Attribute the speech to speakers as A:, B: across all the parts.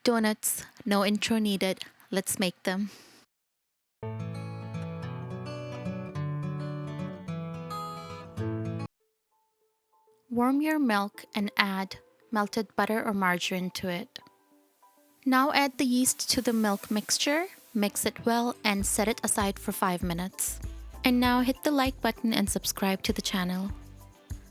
A: Donuts, no intro needed. Let's make them. Warm your milk and add melted butter or margarine to it. Now add the yeast to the milk mixture, mix it well, and set it aside for 5 minutes. And now hit the like button and subscribe to the channel.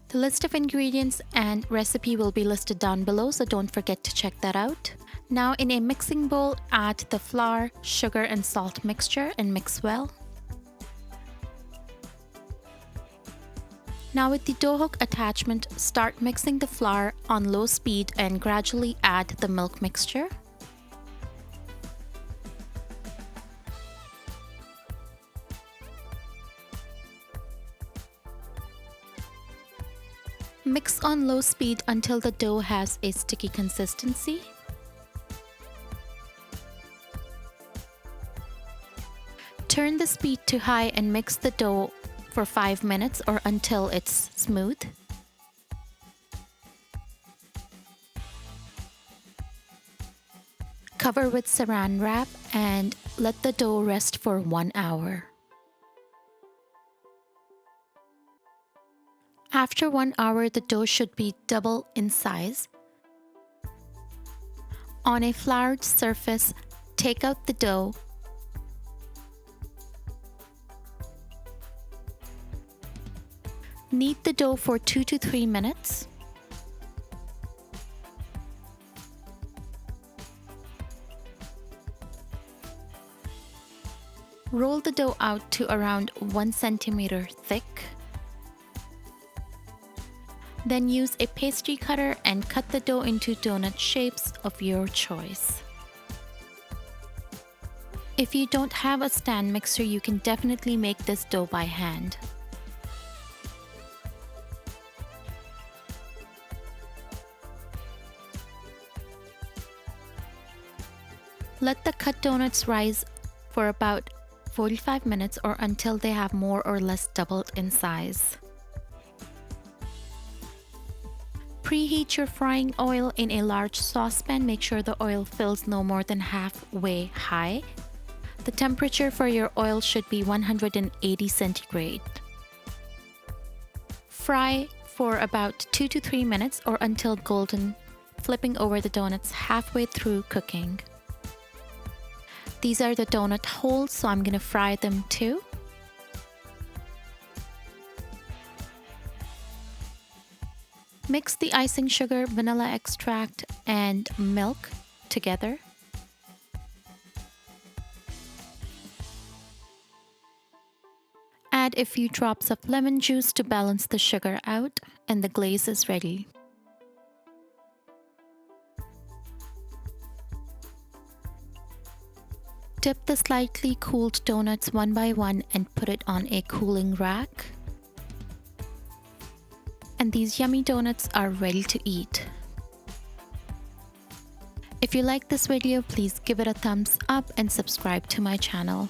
A: The list of ingredients and recipe will be listed down below, so don't forget to check that out. Now in a mixing bowl, add the flour, sugar, and salt mixture and mix well. Now with the dough hook attachment, start mixing the flour on low speed and gradually add the milk mixture. Mix on low speed until the dough has a sticky consistency. Turn the speed to high and mix the dough for 5 minutes or until it's smooth. Cover with saran wrap and let the dough rest for 1 hour. After 1 hour, the dough should be double in size. On a floured surface, take out the dough. Knead the dough for 2 to 3 minutes. Roll the dough out to around 1 centimeter thick. Then use a pastry cutter and cut the dough into donut shapes of your choice. If you don't have a stand mixer, you can definitely make this dough by hand. Let the cut donuts rise for about 45 minutes or until they have more or less doubled in size. Preheat your frying oil in a large saucepan. Make sure the oil fills no more than halfway high. The temperature for your oil should be 180 centigrade. Fry for about 2 to 3 minutes or until golden, flipping over the donuts halfway through cooking. These are the donut holes, so I'm going to fry them too. Mix the icing sugar, vanilla extract, and milk together. Add a few drops of lemon juice to balance the sugar out, and the glaze is ready. Dip the slightly cooled donuts one by one and put it on a cooling rack. And these yummy donuts are ready to eat. If you like this video, please give it a thumbs up and subscribe to my channel.